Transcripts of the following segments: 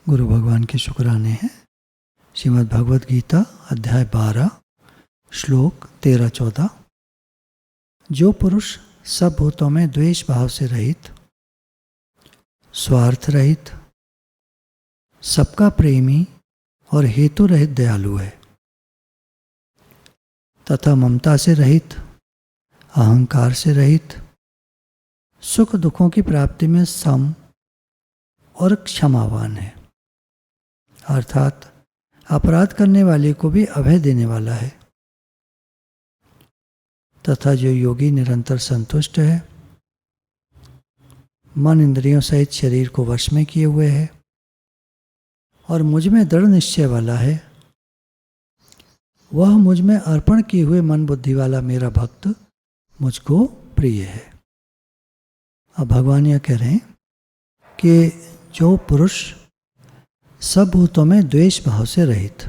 गुरु भगवान के शुक्राने हैं। श्रीमद् भगवद गीता अध्याय 12 श्लोक 13-14। जो पुरुष सब भूतों में द्वेष भाव से रहित, स्वार्थ रहित, सबका प्रेमी और हेतु रहित दयालु है तथा ममता से रहित, अहंकार से रहित, सुख दुखों की प्राप्ति में सम और क्षमावान है, अर्थात अपराध करने वाले को भी अभय देने वाला है, तथा जो योगी निरंतर संतुष्ट है, मन इंद्रियों सहित शरीर को वश में किए हुए है और मुझ में दृढ़ निश्चय वाला है, वह मुझ में अर्पण किए हुए मन बुद्धि वाला मेरा भक्त मुझको प्रिय है। अब भगवान यह कह रहे हैं कि जो पुरुष सब भूतों में द्वेष भाव से रहित,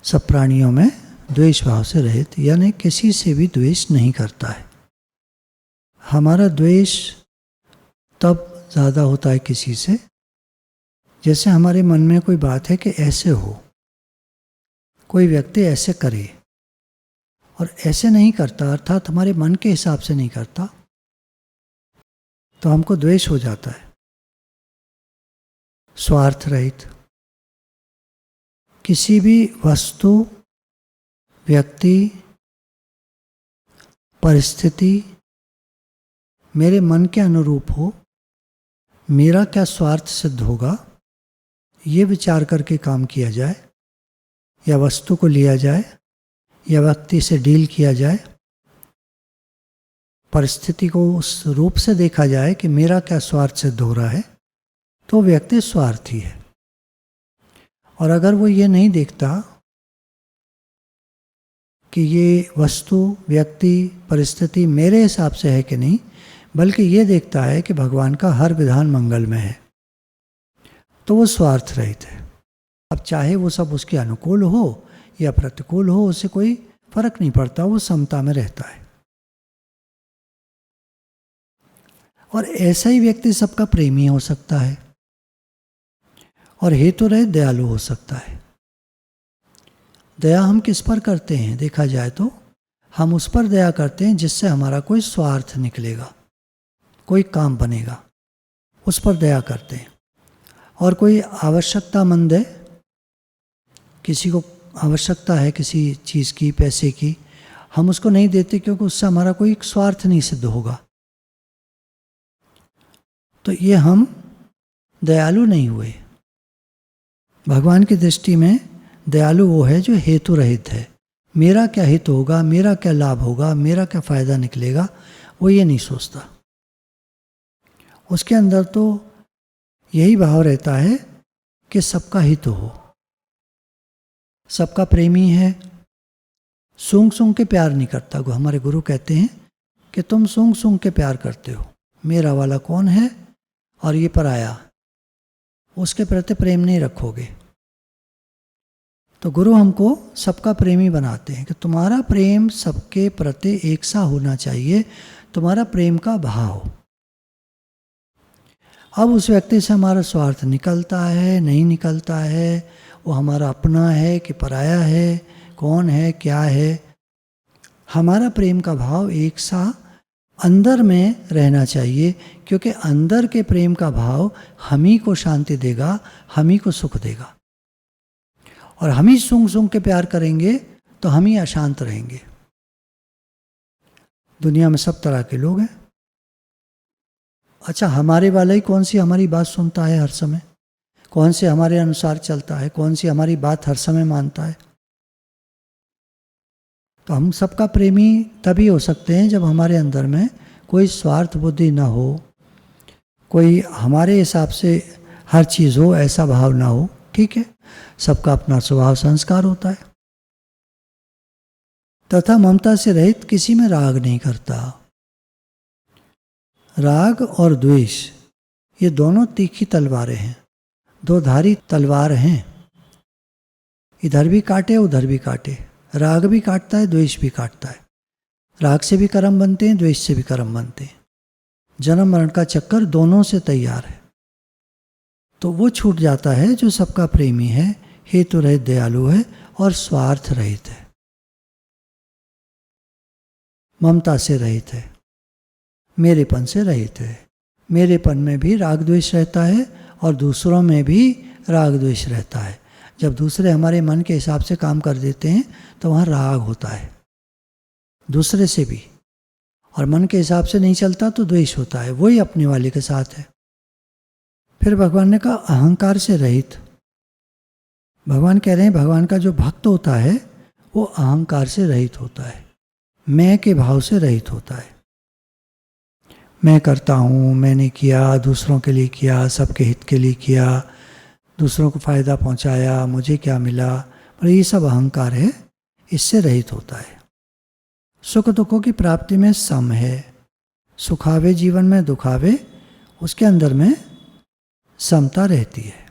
सब प्राणियों में द्वेष भाव से रहित, यानी किसी से भी द्वेष नहीं करता है। हमारा द्वेष तब ज़्यादा होता है किसी से जैसे हमारे मन में कोई बात है कि ऐसे हो, कोई व्यक्ति ऐसे करे और ऐसे नहीं करता, अर्थात हमारे मन के हिसाब से नहीं करता, तो हमको द्वेष हो जाता है। स्वार्थ रहित, किसी भी वस्तु, व्यक्ति, परिस्थिति मेरे मन के अनुरूप हो, मेरा क्या स्वार्थ सिद्ध होगा, ये विचार करके काम किया जाए, या वस्तु को लिया जाए, या व्यक्ति से डील किया जाए, परिस्थिति को उस रूप से देखा जाए कि मेरा क्या स्वार्थ सिद्ध हो रहा है, तो व्यक्ति स्वार्थी है। और अगर वो ये नहीं देखता कि ये वस्तु, व्यक्ति, परिस्थिति मेरे हिसाब से है कि नहीं, बल्कि ये देखता है कि भगवान का हर विधान मंगलमय है, तो वो स्वार्थ रहित है। अब चाहे वो सब उसके अनुकूल हो या प्रतिकूल हो, उससे कोई फर्क नहीं पड़ता, वो समता में रहता है। और ऐसा ही व्यक्ति सबका प्रेमी हो सकता है और हेतु रहित दयालु हो सकता है। दया हम किस पर करते हैं? देखा जाए तो हम उस पर दया करते हैं जिससे हमारा कोई स्वार्थ निकलेगा, कोई काम बनेगा, उस पर दया करते हैं। और कोई आवश्यकतामंद है, किसी को आवश्यकता है किसी चीज़ की, पैसे की, हम उसको नहीं देते क्योंकि उससे हमारा कोई स्वार्थ नहीं सिद्ध होगा, तो ये हम दयालु नहीं हुए। भगवान की दृष्टि में दयालु वो है जो हेतु रहित है। मेरा क्या हित होगा, मेरा क्या लाभ होगा, मेरा क्या फ़ायदा निकलेगा, वो ये नहीं सोचता। उसके अंदर तो यही भाव रहता है कि सबका हित हो, सबका प्रेमी है, सूंघ सूंघ के प्यार नहीं करता। हमारे गुरु कहते हैं कि तुम सूंघ सूंघ के प्यार करते हो, मेरा वाला कौन है और ये पराया, उसके प्रति प्रेम नहीं रखोगे। तो गुरु हमको सबका प्रेमी बनाते हैं कि तुम्हारा प्रेम सबके प्रति एक सा होना चाहिए, तुम्हारा प्रेम का भाव। अब उस व्यक्ति से हमारा स्वार्थ निकलता है, नहीं निकलता है, वो हमारा अपना है कि पराया है, कौन है, क्या है, हमारा प्रेम का भाव एक सा अंदर में रहना चाहिए, क्योंकि अंदर के प्रेम का भाव हम ही को शांति देगा, हम ही को सुख देगा। और हम ही सूंघ सूंघ के प्यार करेंगे तो हम ही अशांत रहेंगे। दुनिया में सब तरह के लोग हैं। अच्छा, हमारे वाला ही कौन सी हमारी बात सुनता है हर समय, कौन से हमारे अनुसार चलता है, कौन सी हमारी बात हर समय मानता है? तो हम सबका प्रेमी तभी हो सकते हैं जब हमारे अंदर में कोई स्वार्थ बुद्धि ना हो, कोई हमारे हिसाब से हर चीज़ हो ऐसा भाव ना हो। ठीक है, सबका अपना स्वभाव संस्कार होता है। तथा ममता से रहित, किसी में राग नहीं करता। राग और द्वेष ये दोनों तीखी तलवारें हैं, दो धारी तलवार हैं, इधर भी काटे उधर भी काटे। राग भी काटता है, द्वेष भी काटता है। राग से भी कर्म बनते हैं, द्वेष से भी कर्म बनते हैं। जन्म मरण का चक्कर दोनों से तैयार है। तो वो छूट जाता है जो सबका प्रेमी है, हेतु रहित दयालु है और स्वार्थ रहित है, ममता से रहित है, मेरेपन से रहित है। मेरेपन में भी राग द्वेष रहता है और दूसरों में भी राग द्वेष रहता है। जब दूसरे हमारे मन के हिसाब से काम कर देते हैं तो वहाँ राग होता है दूसरे से भी, और मन के हिसाब से नहीं चलता तो द्वेष होता है, वही अपने वाले के साथ है। फिर भगवान ने कहा अहंकार से रहित। भगवान कह रहे हैं भगवान का जो भक्त होता है वो अहंकार से रहित होता है, मैं के भाव से रहित होता है। मैं करता हूँ, मैंने किया, दूसरों के लिए किया, सबके हित के लिए किया, दूसरों को फायदा पहुँचाया, मुझे क्या मिला, पर ये सब अहंकार है, इससे रहित होता है। सुख दुखों की प्राप्ति में सम है, सुखावे जीवन में दुखावे, उसके अंदर में समता रहती है।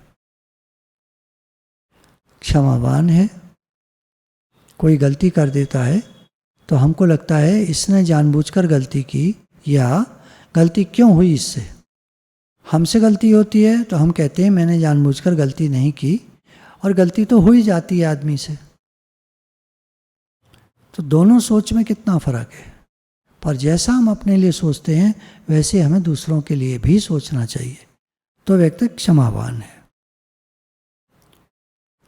क्षमावान है, कोई गलती कर देता है तो हमको लगता है इसने जानबूझकर गलती की, या गलती क्यों हुई इससे। हमसे गलती होती है तो हम कहते हैं मैंने जानबूझकर गलती नहीं की, और गलती तो हो ही जाती है आदमी से। तो दोनों सोच में कितना फर्क है। पर जैसा हम अपने लिए सोचते हैं वैसे हमें दूसरों के लिए भी सोचना चाहिए, तो व्यक्ति क्षमावान है।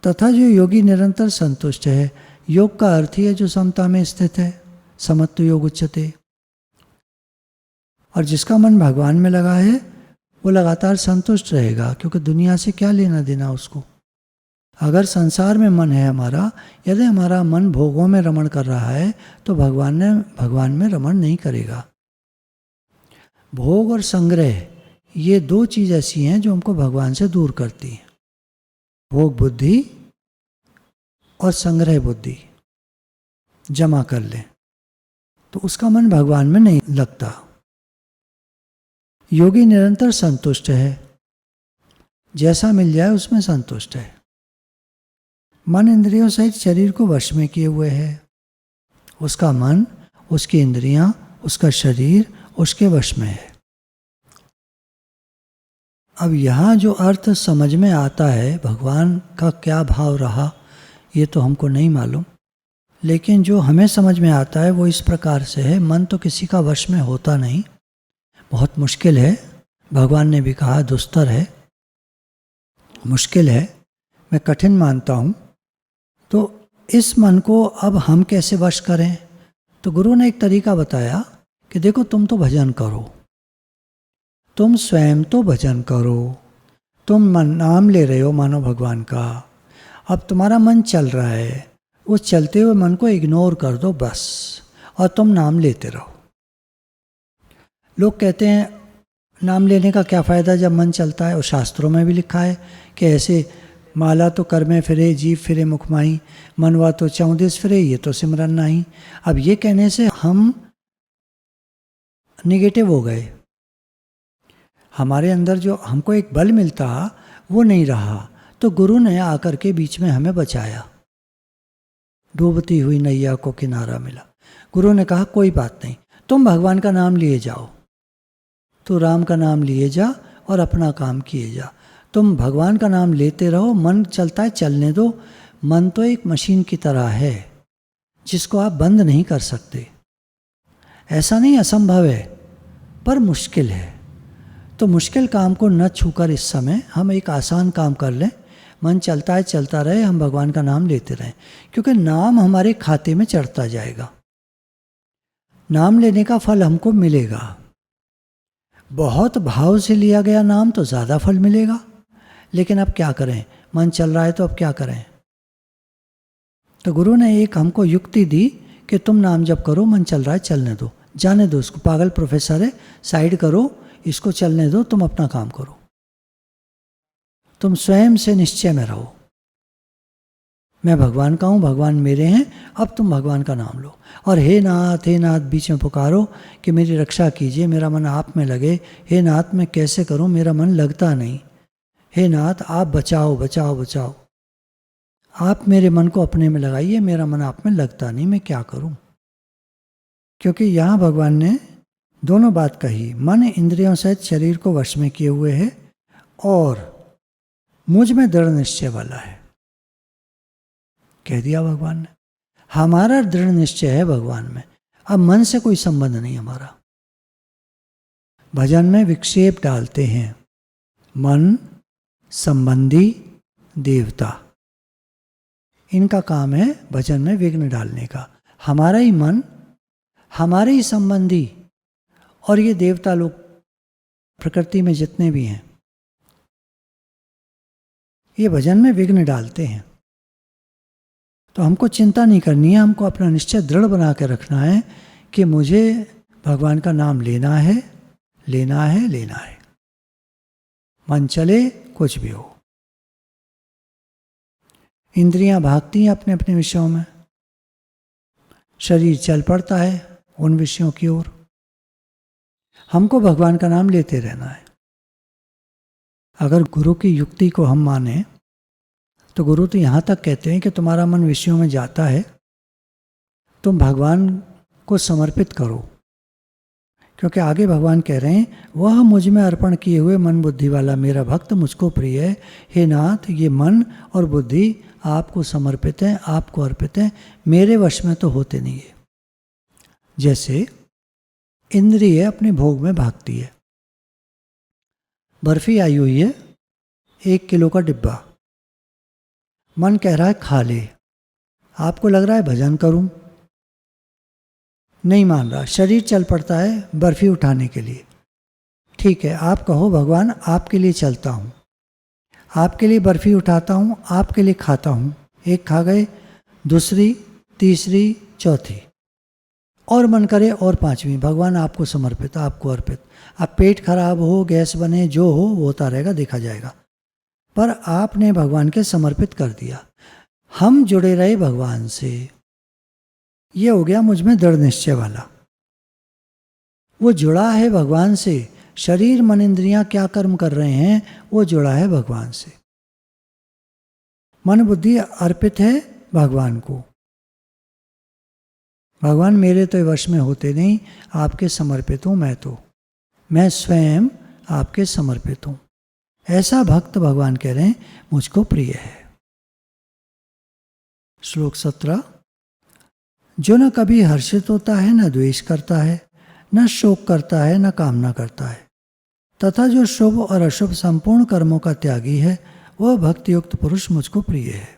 तथा जो योगी निरंतर संतुष्ट है, योग का अर्थ ही है जो समता में स्थित है, समत्व योग उच्यते। और जिसका मन भगवान में लगा है वो लगातार संतुष्ट रहेगा, क्योंकि दुनिया से क्या लेना देना उसको। अगर संसार में मन है हमारा, यदि हमारा मन भोगों में रमण कर रहा है तो भगवान में रमण नहीं करेगा। भोग और संग्रह ये दो चीज़ ऐसी हैं जो हमको भगवान से दूर करती हैं। भोग बुद्धि और संग्रह बुद्धि जमा कर लें तो उसका मन भगवान में नहीं लगता। योगी निरंतर संतुष्ट है, जैसा मिल जाए उसमें संतुष्ट है। मन इंद्रियों सहित शरीर को वश में किए हुए है। उसका मन, उसकी इंद्रियां, उसका शरीर उसके वश में है। अब यहाँ जो अर्थ समझ में आता है, भगवान का क्या भाव रहा ये तो हमको नहीं मालूम, लेकिन जो हमें समझ में आता है वो इस प्रकार से है। मन तो किसी का वश में होता नहीं, बहुत मुश्किल है। भगवान ने भी कहा दुस्तर है, मुश्किल है, मैं कठिन मानता हूँ। तो इस मन को अब हम कैसे वश करें? तो गुरु ने एक तरीका बताया कि देखो तुम तो भजन करो, तुम स्वयं तो भजन करो, तुम नाम ले रहे हो मानो भगवान का। अब तुम्हारा मन चल रहा है, उस चलते हुए मन को इग्नोर कर दो बस, और तुम नाम लेते रहो। लोग कहते हैं नाम लेने का क्या फ़ायदा जब मन चलता है, और शास्त्रों में भी लिखा है कि ऐसे माला तो कर में फिरे, जीव फिरे मुखमाई, मनवा तो 14 फिरे, ये तो सिमरन नहीं। अब ये कहने से हम निगेटिव हो गए, हमारे अंदर जो हमको एक बल मिलता वो नहीं रहा। तो गुरु ने आकर के बीच में हमें बचाया, डूबती हुई नैया को किनारा मिला। गुरु ने कहा कोई बात नहीं, तुम भगवान का नाम लिए जाओ, तो राम का नाम लिए जा और अपना काम किए जा। तुम भगवान का नाम लेते रहो, मन चलता है चलने दो। मन तो एक मशीन की तरह है जिसको आप बंद नहीं कर सकते। ऐसा नहीं असंभव है, पर मुश्किल है। तो मुश्किल काम को न छूकर इस समय हम एक आसान काम कर लें। मन चलता है चलता रहे, हम भगवान का नाम लेते रहें, क्योंकि नाम हमारे खाते में चढ़ता जाएगा। नाम लेने का फल हमको मिलेगा। बहुत भाव से लिया गया नाम तो ज़्यादा फल मिलेगा। लेकिन अब क्या करें, मन चल रहा है तो अब क्या करें? तो गुरु ने एक हमको युक्ति दी कि तुम नाम जप करो, मन चल रहा है चलने दो, जाने दो उसको, पागल प्रोफेसर है, साइड करो, इसको चलने दो, तुम अपना काम करो। तुम स्वयं से निश्चय में रहो, मैं भगवान का हूँ, भगवान मेरे हैं। अब तुम भगवान का नाम लो और हे नाथ बीच में पुकारो कि मेरी रक्षा कीजिए, मेरा मन आप में लगे। हे नाथ मैं कैसे करूँ, मेरा मन लगता नहीं। हे नाथ आप बचाओ बचाओ बचाओ, आप मेरे मन को अपने में लगाइए, मेरा मन आप में लगता नहीं, मैं क्या करूँ? क्योंकि यहाँ भगवान ने दोनों बात कही, मन इंद्रियों सहित शरीर को वश में किए हुए है और मुझ में दृढ़ निश्चय वाला है। कह दिया भगवान ने, हमारा दृढ़ निश्चय है भगवान में, अब मन से कोई संबंध नहीं हमारा। भजन में विक्षेप डालते हैं मन, संबंधी, देवता, इनका काम है भजन में विघ्न डालने का। हमारा ही मन, हमारे ही संबंधी और ये देवता लोग प्रकृति में जितने भी हैं, ये भजन में विघ्न डालते हैं। तो हमको चिंता नहीं करनी है, हमको अपना निश्चय दृढ़ बना के रखना है कि मुझे भगवान का नाम लेना है, लेना है, लेना है, मन चले कुछ भी हो। इंद्रियां भागती हैं अपने अपने विषयों में, शरीर चल पड़ता है उन विषयों की ओर। हमको भगवान का नाम लेते रहना है। अगर गुरु की युक्ति को हम माने तो गुरु तो यहाँ तक कहते हैं कि तुम्हारा मन विषयों में जाता है, तुम भगवान को समर्पित करो, क्योंकि आगे भगवान कह रहे हैं वह मुझ में अर्पण किए हुए मन बुद्धि वाला मेरा भक्त मुझको प्रिय है। हे नाथ, ये मन और बुद्धि आपको समर्पित हैं, आपको अर्पित हैं, मेरे वश में तो होते नहीं है। जैसे इंद्रिय अपने भोग में भागती है। बर्फी आई हुई है 1 किलो का डिब्बा, मन कह रहा है खा ले, आपको लग रहा है भजन करूं, नहीं मान रहा, शरीर चल पड़ता है बर्फी उठाने के लिए। ठीक है, आप कहो भगवान आपके लिए चलता हूं, आपके लिए बर्फी उठाता हूं, आपके लिए खाता हूं। एक खा गए, दूसरी, तीसरी, चौथी, और मन करे और 5वीं, भगवान आपको समर्पित, आपको अर्पित। अब पेट खराब हो, गैस बने, जो हो वो होता रहेगा, देखा जाएगा, पर आपने भगवान के समर्पित कर दिया। हम जुड़े रहे भगवान से, ये हो गया मुझ में दृढ़ निश्चय वाला। वो जुड़ा है भगवान से, शरीर मन इंद्रियां क्या कर्म कर रहे हैं, वो जुड़ा है भगवान से। मन बुद्धि अर्पित है भगवान को। भगवान मेरे तो वश में होते नहीं, आपके समर्पित हूं मैं स्वयं आपके समर्पित हूं। ऐसा भक्त भगवान कह रहे हैं मुझको प्रिय है। श्लोक 17, जो न कभी हर्षित होता है, न द्वेष करता है, न शोक करता है, न कामना करता है, तथा जो शुभ और अशुभ संपूर्ण कर्मों का त्यागी है, वह भक्ति युक्त पुरुष मुझको प्रिय है।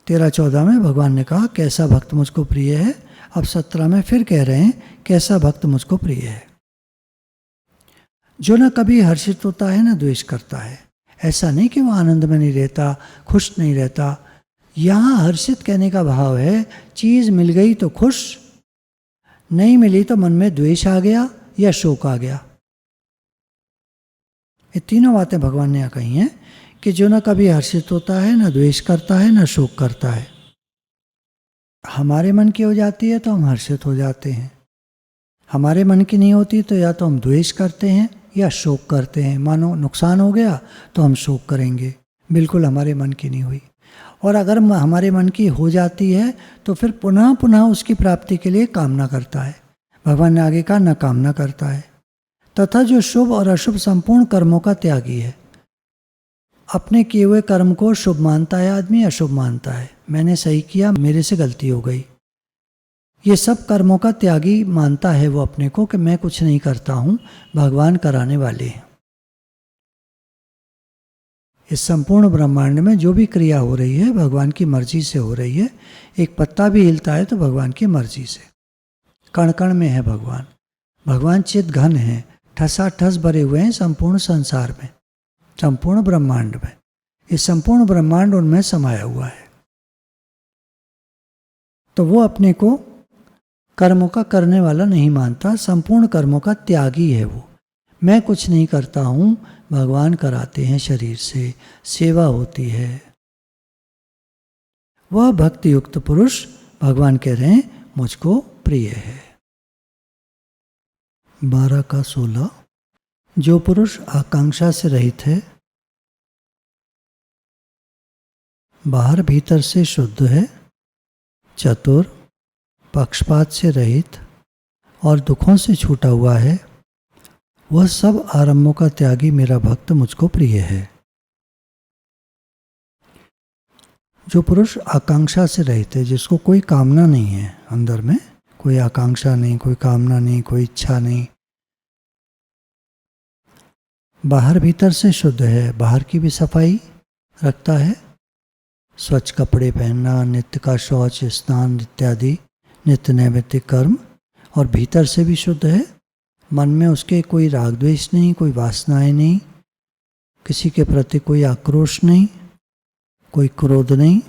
13-14 में भगवान ने कहा कैसा भक्त मुझको प्रिय है, अब 17 में फिर कह रहे हैं कैसा भक्त मुझको प्रिय है। जो न कभी हर्षित होता है, न द्वेष करता है। ऐसा नहीं कि वह आनंद में नहीं रहता, खुश नहीं रहता। यहाँ हर्षित कहने का भाव है चीज़ मिल गई तो खुश, नहीं मिली तो मन में द्वेष आ गया या शोक आ गया। ये तीनों बातें भगवान ने यहाँ कही हैं कि जो न कभी हर्षित होता है, न द्वेष करता है, न शोक करता है। हमारे मन की हो जाती है तो हम हर्षित हो जाते हैं, हमारे मन की नहीं होती तो या तो हम द्वेष करते हैं या शोक करते हैं। मानो नुकसान हो गया तो हम शोक करेंगे, बिल्कुल हमारे मन की नहीं हुई। और अगर हमारे मन की हो जाती है तो फिर पुनः पुनः उसकी प्राप्ति के लिए कामना करता है। भगवान ने आगे कहा न कामना करता है। तथा जो शुभ और अशुभ संपूर्ण कर्मों का त्यागी है। अपने किए हुए कर्म को शुभ मानता है आदमी, अशुभ मानता है। मैंने सही किया, मेरे से गलती हो गई, ये सब कर्मों का त्यागी मानता है वो अपने को कि मैं कुछ नहीं करता हूँ, भगवान कराने वाले हैं। इस संपूर्ण ब्रह्मांड में जो भी क्रिया हो रही है भगवान की मर्जी से हो रही है। एक पत्ता भी हिलता है तो भगवान की मर्जी से। कण कण में है भगवान, भगवान चित घन है, ठसाठस भरे हुए हैं संपूर्ण संसार में, संपूर्ण ब्रह्मांड में। इस संपूर्ण ब्रह्मांड उनमें समाया हुआ है। तो वो अपने को कर्मों का करने वाला नहीं मानता, संपूर्ण कर्मों का त्यागी है वो। मैं कुछ नहीं करता हूँ, भगवान कराते हैं, शरीर से सेवा होती है। वह भक्ति युक्त पुरुष भगवान कह रहे हैं मुझको प्रिय है। 12 का 16, जो पुरुष आकांक्षा से रहित है, बाहर भीतर से शुद्ध है, चतुर, पक्षपात से रहित और दुखों से छूटा हुआ है, वह सब आरंभों का त्यागी मेरा भक्त मुझको प्रिय है। जो पुरुष आकांक्षा से रहित है, जिसको कोई कामना नहीं है, अंदर में कोई आकांक्षा नहीं, कोई कामना नहीं, कोई इच्छा नहीं, बाहर भीतर से शुद्ध है, बाहर की भी सफाई रखता है, स्वच्छ कपड़े पहनना, नित्य का शौच, स्नान इत्यादि नित्य नैमित्तिक कर्म, और भीतर से भी शुद्ध है, मन में उसके कोई राग द्वेष नहीं, कोई वासनाएं नहीं, किसी के प्रति कोई आक्रोश नहीं, कोई क्रोध नहीं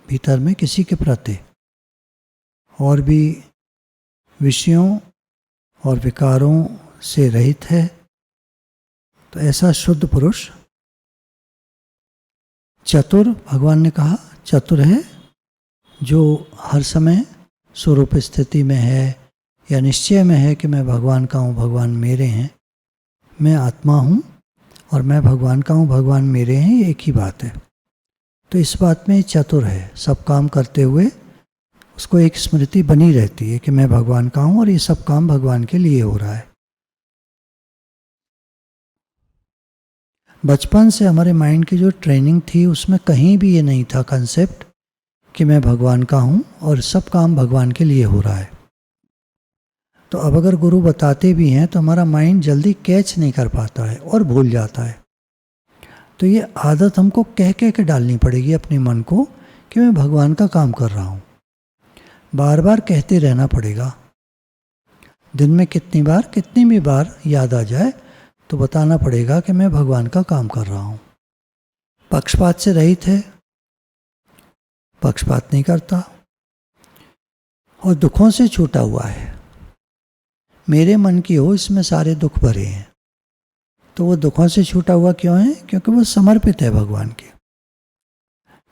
भीतर में किसी के प्रति, और भी विषयों और विकारों से रहित है। तो ऐसा शुद्ध पुरुष चतुर, भगवान ने कहा चतुर है, जो हर समय स्वरूप स्थिति में है या निश्चय में है कि मैं भगवान का हूँ, भगवान मेरे हैं, मैं आत्मा हूँ और मैं भगवान का हूँ, भगवान मेरे हैं, ये एक ही बात है। तो इस बात में चतुर है, सब काम करते हुए उसको एक स्मृति बनी रहती है कि मैं भगवान का हूँ और ये सब काम भगवान के लिए हो रहा है। बचपन से हमारे माइंड की जो ट्रेनिंग थी उसमें कहीं भी ये नहीं था कंसेप्ट कि मैं भगवान का हूँ और सब काम भगवान के लिए हो रहा है। तो अब अगर गुरु बताते भी हैं तो हमारा माइंड जल्दी कैच नहीं कर पाता है और भूल जाता है। तो ये आदत हमको कह कह के डालनी पड़ेगी अपने मन को कि मैं भगवान का काम कर रहा हूँ। बार बार कहते रहना पड़ेगा। दिन में कितनी भी बार याद आ जाए तो बताना पड़ेगा कि मैं भगवान का काम कर रहा हूँ। पक्षपात से रहित है, पक्षपात नहीं करता और दुखों से छूटा हुआ है। मेरे मन की हो इसमें सारे दुख भरे हैं, तो वो दुखों से छूटा हुआ क्यों है? क्योंकि वो समर्पित है भगवान के।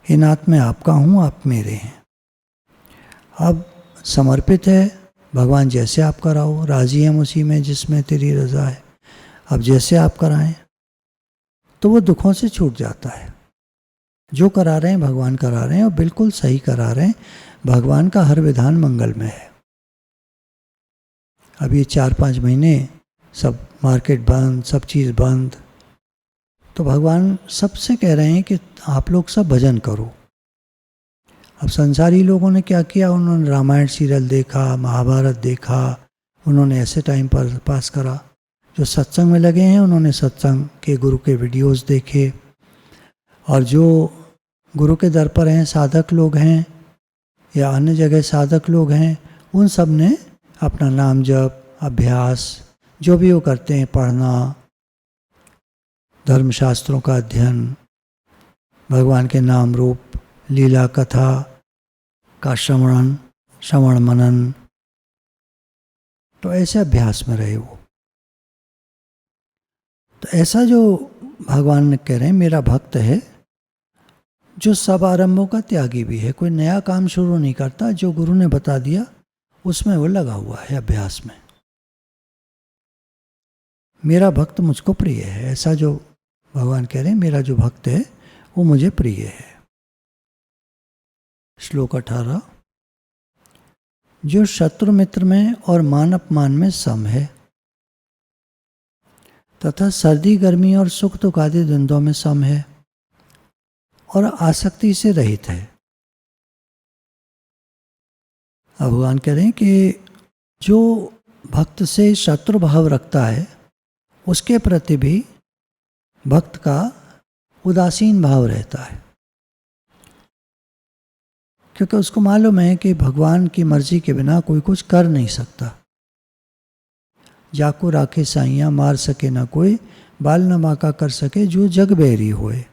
हे नाथ मैं आपका हूँ, आप मेरे हैं। अब समर्पित है, भगवान जैसे आप कराओ, राजी हम उसी में जिसमें तेरी रजा है, अब जैसे आप कराएं, तो वो दुखों से छूट जाता है। जो करा रहे हैं भगवान करा रहे हैं और बिल्कुल सही करा रहे हैं। भगवान का हर विधान मंगलमय है। अब ये 4-5 महीने सब मार्केट बंद, सब चीज़ बंद, तो भगवान सबसे कह रहे हैं कि आप लोग सब भजन करो। अब संसारी लोगों ने क्या किया? उन्होंने रामायण सीरियल देखा, महाभारत देखा, उन्होंने ऐसे टाइम पर पास करा। जो सत्संग में लगे हैं उन्होंने सत्संग के गुरु के वीडियोस देखे, और जो गुरु के दर पर हैं, साधक लोग हैं या अन्य जगह साधक लोग हैं, उन सब ने अपना नाम जप, अभ्यास, जो भी वो करते हैं, पढ़ना, धर्मशास्त्रों का अध्ययन, भगवान के नाम रूप लीला कथा का श्रवण मनन, तो ऐसे अभ्यास में रहे वो। तो ऐसा जो भगवान ने कह रहे हैं मेरा भक्त है, जो सब आरंभों का त्यागी भी है, कोई नया काम शुरू नहीं करता, जो गुरु ने बता दिया उसमें वो लगा हुआ है अभ्यास में। मेरा भक्त मुझको प्रिय है, ऐसा जो भगवान कह रहे हैं मेरा जो भक्त है वो मुझे प्रिय है। श्लोक 18, जो शत्रु मित्र में और मान अपमान में सम है तथा सर्दी गर्मी और सुख दुख आदि द्वंद्वों में सम है और आसक्ति से रहित है। अब भगवान कह रहे हैं कि जो भक्त से शत्रु भाव रखता है उसके प्रति भी भक्त का उदासीन भाव रहता है, क्योंकि उसको मालूम है कि भगवान की मर्जी के बिना कोई कुछ कर नहीं सकता। जाको राखे साइयाँ मार सके ना कोई, बाल न बांका कर सके जो जग बैरी होए।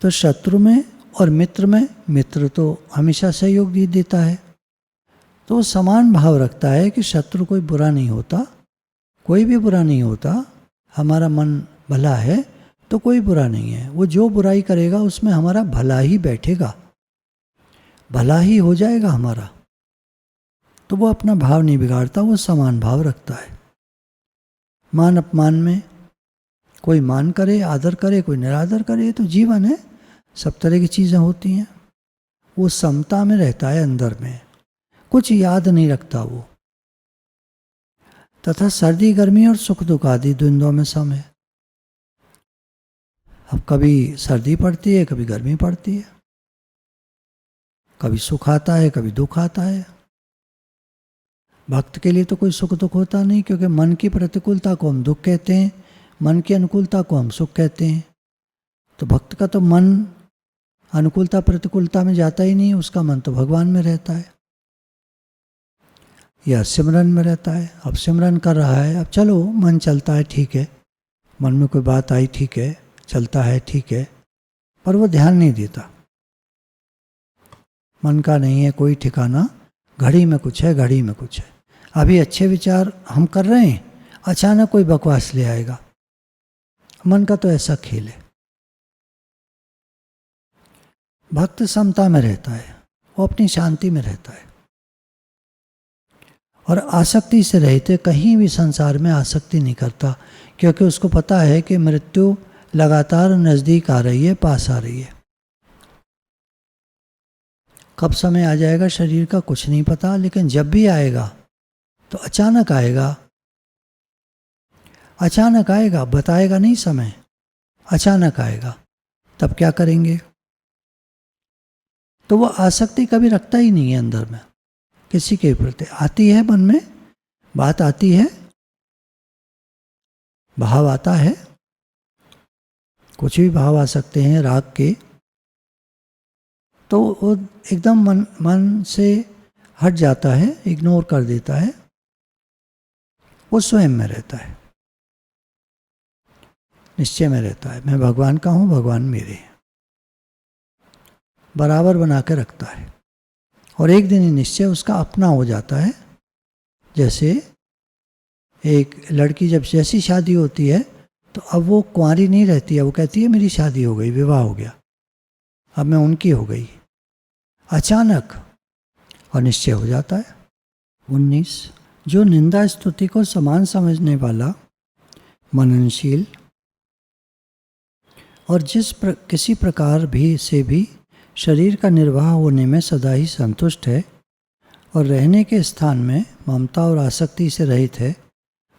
तो शत्रु में और मित्र में, मित्र तो हमेशा सहयोग भी देता है, तो समान भाव रखता है कि शत्रु कोई बुरा नहीं होता, कोई भी बुरा नहीं होता, हमारा मन भला है तो कोई बुरा नहीं है। वो जो बुराई करेगा उसमें हमारा भला ही बैठेगा, भला ही हो जाएगा हमारा। तो वो अपना भाव नहीं बिगाड़ता, वो समान भाव रखता है। मान अपमान में कोई मान करे, आदर करे, कोई निरादर करे, तो जीवन है, सब तरह की चीज़ें होती हैं। वो समता में रहता है, अंदर में कुछ याद नहीं रखता वो। तथा सर्दी गर्मी और सुख दुख आदि द्वंद्वों में सम है। अब कभी सर्दी पड़ती है, कभी गर्मी पड़ती है, कभी सुख आता है, कभी दुख आता है। भक्त के लिए तो कोई सुख दुख होता नहीं, क्योंकि मन की प्रतिकूलता को हम दुख कहते हैं, मन की अनुकूलता को हम सुख कहते हैं। तो भक्त का तो मन अनुकूलता प्रतिकूलता में जाता ही नहीं, उसका मन तो भगवान में रहता है या सिमरन में रहता है। अब सिमरन कर रहा है, अब चलो मन चलता है, ठीक है, मन में कोई बात आई, ठीक है, चलता है, ठीक है, पर वो ध्यान नहीं देता। मन का नहीं है कोई ठिकाना, घड़ी में कुछ है, घड़ी में कुछ है। अभी अच्छे विचार हम कर रहे हैं, अचानक कोई बकवास ले आएगा। मन का तो ऐसा खेल है। भक्त समता में रहता है, वो अपनी शांति में रहता है और आसक्ति से रहते, कहीं भी संसार में आसक्ति नहीं करता, क्योंकि उसको पता है कि मृत्यु लगातार नज़दीक आ रही है, पास आ रही है। कब समय आ जाएगा शरीर का कुछ नहीं पता, लेकिन जब भी आएगा तो अचानक आएगा, अचानक आएगा, बताएगा नहीं समय, अचानक आएगा। तब क्या करेंगे? तो वो आसक्ति कभी रखता ही नहीं है अंदर में किसी के प्रति। आती है मन में बात, आती है भाव, आता है, कुछ भी भाव आ सकते हैं राग के, तो वो एकदम मन से हट जाता है, इग्नोर कर देता है, वो स्वयं में रहता है, निश्चय में रहता है। मैं भगवान का हूँ, भगवान मेरे हैं, बराबर बना के रखता है। और एक दिन ही निश्चय उसका अपना हो जाता है। जैसे एक लड़की जब जैसी शादी होती है तो अब वो कुंवारी नहीं रहती है, वो कहती है मेरी शादी हो गई, विवाह हो गया, अब मैं उनकी हो गई, अचानक, और निश्चय हो जाता है। 19, जो निंदा स्तुति को समान समझने वाला, मननशील और किसी प्रकार भी से भी शरीर का निर्वाह होने में सदा ही संतुष्ट है और रहने के स्थान में ममता और आसक्ति से रहित है,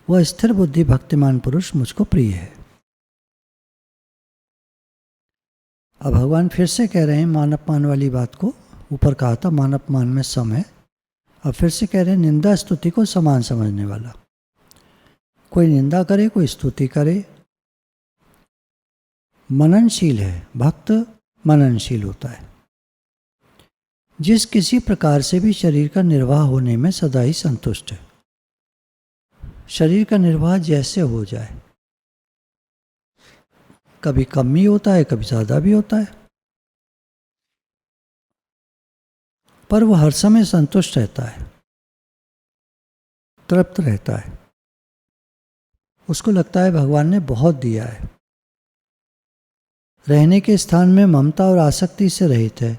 वह स्थिर बुद्धि भक्तिमान पुरुष मुझको प्रिय है। अब भगवान फिर से कह रहे हैं मान अपमान वाली बात को। ऊपर कहा था मान अपमान में सम है, अब फिर से कह रहे हैं निंदा स्तुति को समान समझने वाला। कोई निंदा करे, कोई स्तुति करे, मननशील है, भक्त मननशील होता है। जिस किसी प्रकार से भी शरीर का निर्वाह होने में सदा ही संतुष्ट है। शरीर का निर्वाह जैसे हो जाए, कभी कम ही होता है, कभी ज़्यादा भी होता है, पर वह हर समय संतुष्ट रहता है, तृप्त रहता है। उसको लगता है भगवान ने बहुत दिया है। रहने के स्थान में ममता और आसक्ति से रहित है।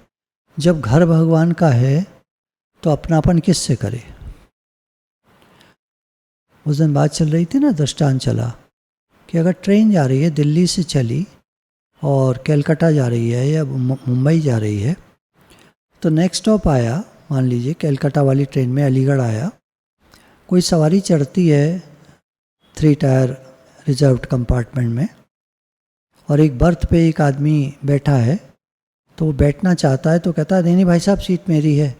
जब घर भगवान का है तो अपनापन किससे करे? उस दिन बात चल रही थी ना, दृष्टांत चला कि अगर ट्रेन जा रही है, दिल्ली से चली और कलकत्ता जा रही है या मुंबई जा रही है, तो नेक्स्ट स्टॉप आया, मान लीजिए कलकत्ता वाली ट्रेन में अलीगढ़ आया, कोई सवारी चढ़ती है 3 टायर रिजर्व्ड कंपार्टमेंट में और एक बर्थ पे एक आदमी बैठा है, तो वो बैठना चाहता है तो कहता है नहीं भाई साहब सीट मेरी है।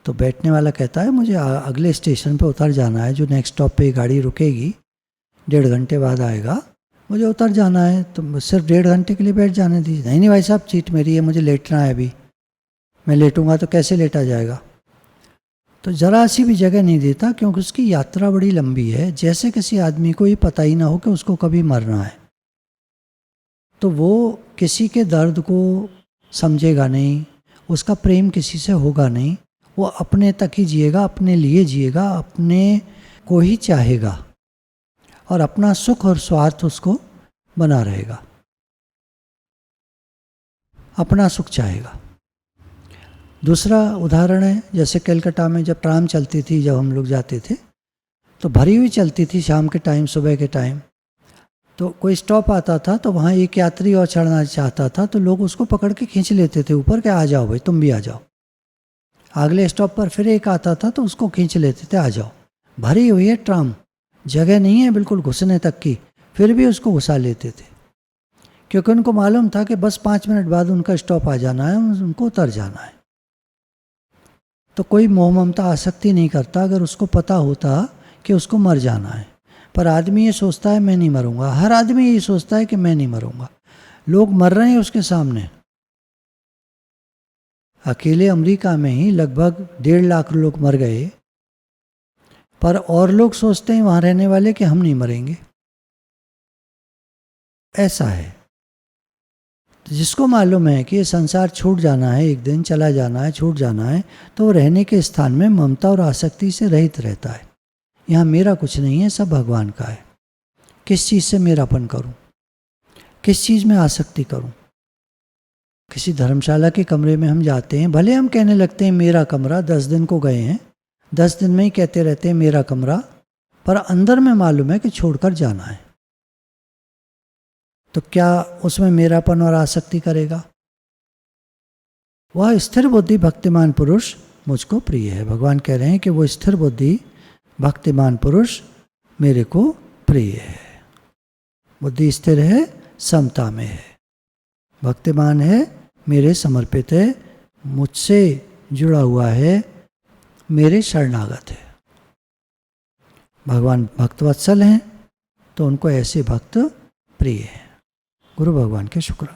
तो बैठने वाला कहता है मुझे अगले स्टेशन पे उतर जाना है, जो नेक्स्ट स्टॉप पे गाड़ी रुकेगी 1.5 घंटे बाद आएगा, मुझे उतर जाना है, तो सिर्फ 1.5 घंटे के लिए बैठ जाने दीजिए। नहीं भाई साहब सीट मेरी है, मुझे लेटना है, अभी मैं लेटूंगा तो कैसे लेटा जाएगा। तो ज़रा सी भी जगह नहीं देता, क्योंकि उसकी यात्रा बड़ी लंबी है। जैसे किसी आदमी को ये पता ही ना हो कि उसको कभी मरना है, तो वो किसी के दर्द को समझेगा नहीं, उसका प्रेम किसी से होगा नहीं, वो अपने तक ही जिएगा, अपने लिए जिएगा, अपने को ही चाहेगा और अपना सुख और स्वार्थ उसको बना रहेगा, अपना सुख चाहेगा। दूसरा उदाहरण है, जैसे कलकत्ता में जब ट्राम चलती थी, जब हम लोग जाते थे तो भरी हुई चलती थी शाम के टाइम, सुबह के टाइम, तो कोई स्टॉप आता था तो वहाँ एक यात्री और चढ़ना चाहता था तो लोग उसको पकड़ के खींच लेते थे ऊपर के, आ जाओ भाई तुम भी आ जाओ। अगले स्टॉप पर फिर एक आता था तो उसको खींच लेते थे, आ जाओ। भरी हुई है ट्राम, जगह नहीं है बिल्कुल घुसने तक की, फिर भी उसको घुसा लेते थे, क्योंकि उनको मालूम था कि बस 5 मिनट बाद उनका स्टॉप आ जाना है, उनको उतर जाना है। तो कोई मोह ममता आसक्ति नहीं करता अगर उसको पता होता कि उसको मर जाना है। पर आदमी ये सोचता है मैं नहीं मरूंगा, हर आदमी ये सोचता है कि मैं नहीं मरूंगा। लोग मर रहे हैं उसके सामने। अकेले अमेरिका में ही लगभग 1.5 लाख लोग मर गए, पर और लोग सोचते हैं वहां रहने वाले कि हम नहीं मरेंगे। ऐसा है। तो जिसको मालूम है कि ये संसार छूट जाना है, एक दिन चला जाना है, छूट जाना है, तो वो रहने के स्थान में ममता और आसक्ति से रहित रहता है। यहाँ मेरा कुछ नहीं है, सब भगवान का है। किस चीज़ से मेरापन करूं, किस चीज़ में आसक्ति करूं। किसी धर्मशाला के कमरे में हम जाते हैं, भले हम कहने लगते हैं मेरा कमरा, 10 दिन को गए हैं, 10 दिन में ही कहते रहते हैं मेरा कमरा, पर अंदर में मालूम है कि छोड़कर जाना है। तो क्या उसमें मेरापन और आसक्ति करेगा? वह स्थिर बुद्धि भक्तिमान पुरुष मुझको प्रिय है। भगवान कह रहे हैं कि वो स्थिर बुद्धि भक्तिमान पुरुष मेरे को प्रिय है। बुद्धि स्थिर है, समता में है, भक्तिमान है, मेरे समर्पित है, मुझसे जुड़ा हुआ है, मेरे शरणागत है। भगवान भक्तवत्सल हैं तो उनको ऐसे भक्त प्रिय हैं। गुरु भगवान के शुक्र।